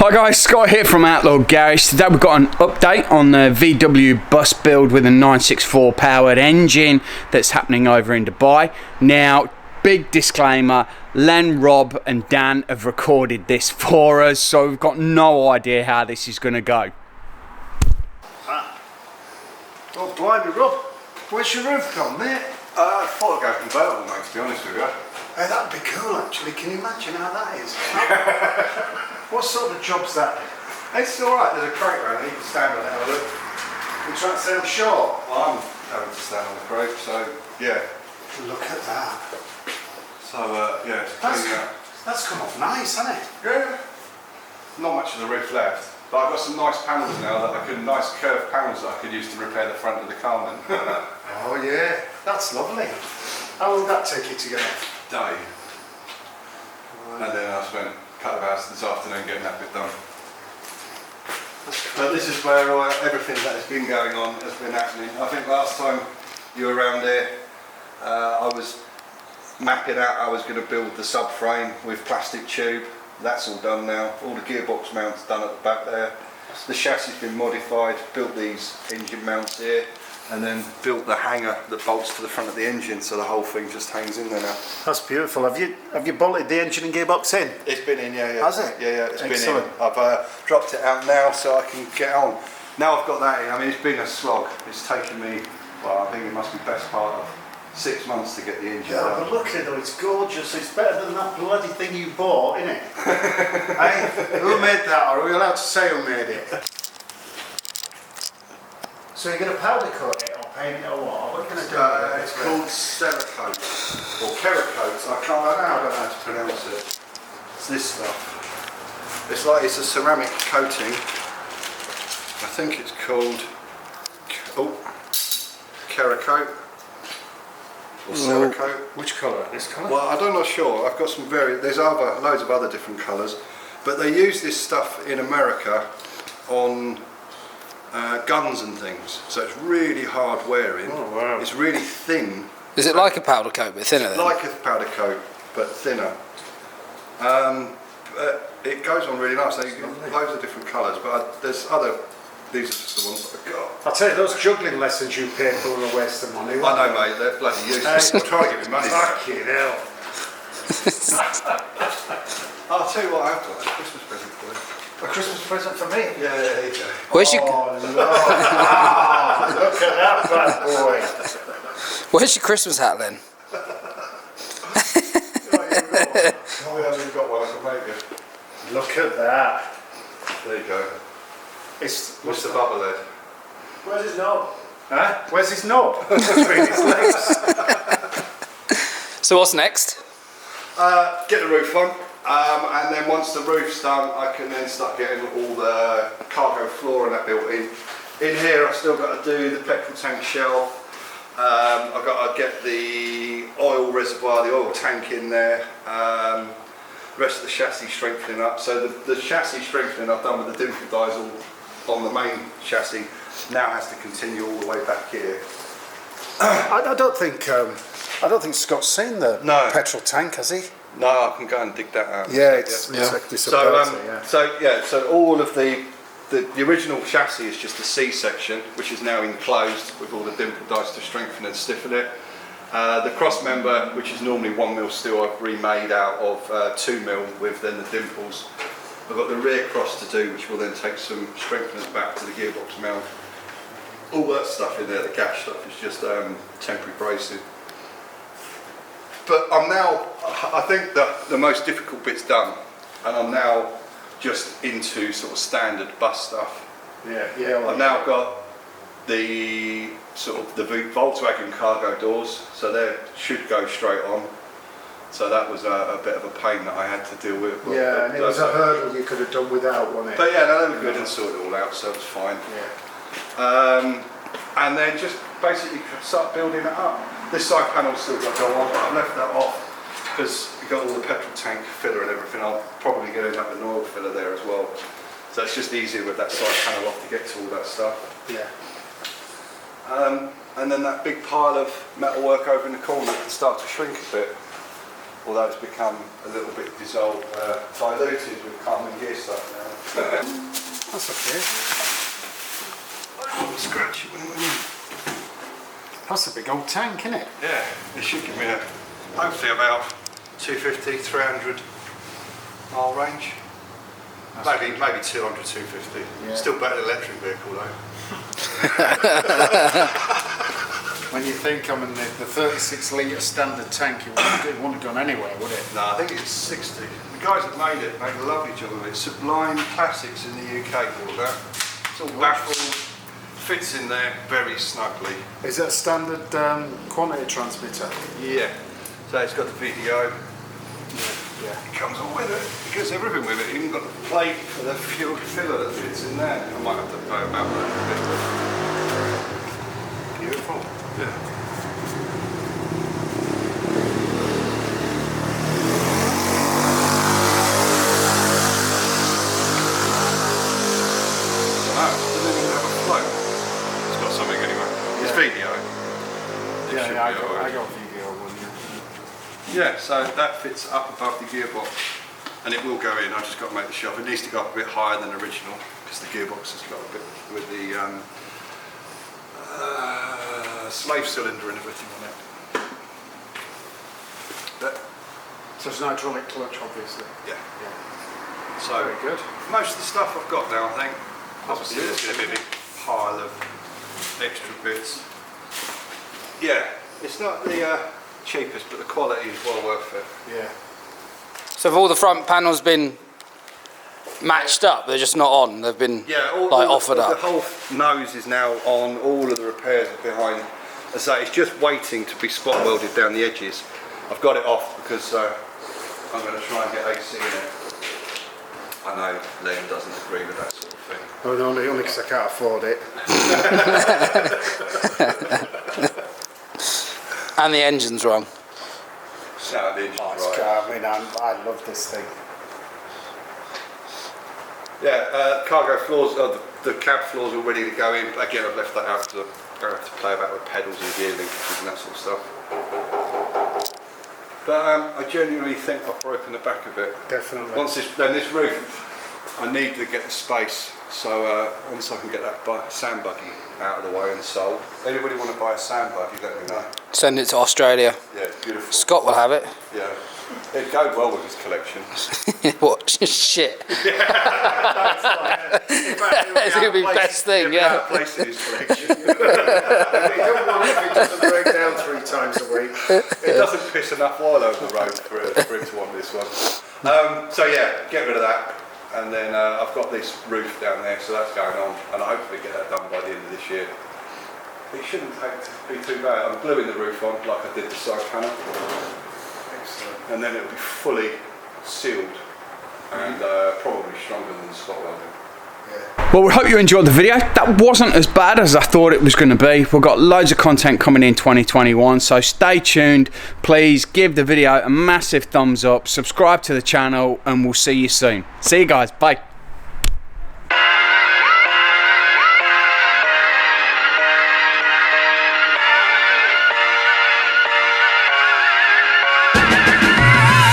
Hi guys, Scott here from Outlaw Garage. Today we've got an update on the VW bus build with a 964 powered engine that's happening over in Dubai. Now, big disclaimer, Len, Rob and Dan have recorded this for us, so we've got no idea how this is going to go. Oh, blimey, Rob, where's your roof gone, mate? I thought I'd go convertible, mate, to be honest with you. Hey, that'd be cool, actually. Can you imagine how that is? What sort of job's that? It's alright, there's a crate around there, you can stand on it and have a look. You're trying to say I'm short? Well, I'm having to stand on the crate, so yeah. Look at that. So, yeah, it's cleaning up. That's come off nice, hasn't it? Yeah. Not much of the roof left, but I've got some nice panels now nice curved panels that I could use to repair the front of the car then. Oh, yeah. That's lovely. How long will that take you to get off? Day. And then I spent a couple of hours this afternoon getting that bit done. But this is where everything that has been going on has been happening. I think last time you were around there, I was mapping out I was going to build the subframe with plastic tube. That's all done now. All the gearbox mounts done at the back there. The chassis has been modified, built these engine mounts here, and then built the hanger that bolts to the front of the engine, so the whole thing just hangs in there now. That's beautiful. Have you bolted the engine and gearbox in? It's been in, yeah. Has it? Yeah, it's Excellent. been in. I've dropped it out now so I can get on. Now I've got that in. I mean, it's been a slog. It's taken me, well, I think it must be best part of 6 months to get the engine Yeah, out. but look at it though, it's gorgeous. It's better than that bloody thing you bought, isn't it? Hey, who made that? Or are we allowed to say who made it? So you're going to powder coat it or paint it or what? What are you going to do? It's called Cerakote or Kerakote. I don't know how to pronounce it. It's this stuff. It's a ceramic coating. I think it's called Kerakote or Cerakote. Which colour? This colour? Well, I'm not sure. I've got some there's loads of other different colours, but they use this stuff in America on guns and things, so it's really hard wearing. Oh, wow. It's really thin. Is it like a powder coat but thinner then? Like a powder coat but thinner. It goes on really nice. They got loads of different colours, but these are just the ones that I've got. I'll tell you, those juggling lessons you pay for are a waste of money. I know, mate, they're bloody useless. I'm trying to get me money back. Fucking hell. I'll tell you what I've got, it's a Christmas present for you. A Christmas present for me? Yeah, there you go. Where's your Oh, Lord. Look at that bad boy. Where's your Christmas hat then? Oh, we haven't got one, I can make it. Look at that. There you go. What's the bubble head? Where's his knob? Huh? Where's his knob? Between his legs. So what's next? Get the roof on, and then once the roof's done, I can then start getting all the cargo floor and that built in. In here, I've still got to do the petrol tank shelf. I've got to get the oil reservoir, the oil tank in there. The rest of the chassis strengthening up. So the chassis strengthening I've done with the dimple dies all on the main chassis now has to continue all the way back here. I don't think Scott's seen the petrol tank, has he? No, I can go and dig that out. Yeah, it's So all of the original chassis is just the C section, which is now enclosed with all the dimple dies to strengthen and stiffen it. The cross member, which is normally 1mm steel, I've remade out of 2mm with then the dimples. I've got the rear cross to do, which will then take some strengtheners back to the gearbox mount. All that stuff in there, the gash stuff, is just temporary bracing. But I think that the most difficult bit's done, and I'm now just into sort of standard bus stuff. Yeah. I've now got the Volkswagen cargo doors, so they should go straight on. So that was a bit of a pain that I had to deal with. Yeah, and it was a hurdle you could have done without, wasn't it? But yeah, no, they were good and sorted it all out, so it was fine. Yeah. And then just basically start building it up. This side panel's still got to go on, but I've left that off because you've got all the petrol tank filler and everything. I'll probably get in an oil filler there as well. So it's just easier with that side panel off to get to all that stuff. Yeah. And then that big pile of metalwork over in the corner can start to shrink a bit. Although it's become a little bit diluted with carbon gear stuff now. That's okay. Scratchy. That's a big old tank, isn't it? Yeah, it should give me hopefully about 250, 300 mile range. Maybe 200, 250. Yeah. Still better than electric vehicle though. When you think I'm in the 36 litre standard tank, it wouldn't have gone anywhere, would it? No, I think it's 60. The guys that made it made a lovely job of it. Sublime Plastics in the UK called that. It's all baffled, fits in there very snugly. Is that a standard quantity transmitter? Yeah. So it's got the video. Yeah. It comes all with it. It gets everything with it. Even got the plate for the fuel filler that fits in there. I might have to play about with it a bit. Beautiful. Yeah. Doesn't even have a float. It's got something anyway. It's video. Yeah, I got video one. Yeah, so that fits up above the gearbox and it will go in. I just got to make the shelf. It needs to go up a bit higher than original because the gearbox has got a bit with the slave cylinder and everything on it. So it's an hydraulic clutch, obviously. Yeah. So Very good. most of the stuff I've got now, I think. Obviously there's going to be a big pile of extra bits. Yeah, it's not the cheapest, but the quality is well worth it. Yeah. So have all the front panels been matched up? They're just not on. They've been offered up. The whole nose is now on. All of the repairs are behind. As I say, it's just waiting to be spot welded down the edges. I've got it off because I'm going to try and get AC in it. I know Len doesn't agree with that sort of thing. Oh, no, only because I can't afford it. And the engine's wrong. No, the engine's right. I mean, I love this thing. Yeah, cargo floors, the cab floors are ready to go in. Again, I've left that out because I have to play about with pedals and gear linkages and that sort of stuff. But I genuinely think I've broken the back of it. Definitely. Then this roof, I need to get the space. So once I can get that sand buggy out of the way and sold. Anybody want to buy a sand buggy, let me know. Send it to Australia. Yeah, beautiful. Scott will have it. Yeah. It'd go well with his collection. What? Shit. It's going to be best thing, yeah. Place in his collection. You don't want it if it doesn't break down 3 times a week. It doesn't piss enough oil over the road for him to want this one. So yeah, get rid of that. And then I've got this roof down there, so that's going on. And I hopefully get that done by the end of this year. It shouldn't be too bad. I'm gluing the roof on like I did the side panel. Excellent. And then it'll be fully sealed and probably stronger than the spot welding. Well, we hope you enjoyed the video. That wasn't as bad as I thought it was going to be. We've got loads of content coming in 2021, so stay tuned. Please give the video a massive thumbs up, subscribe to the channel, and we'll see you soon. See you guys. Bye.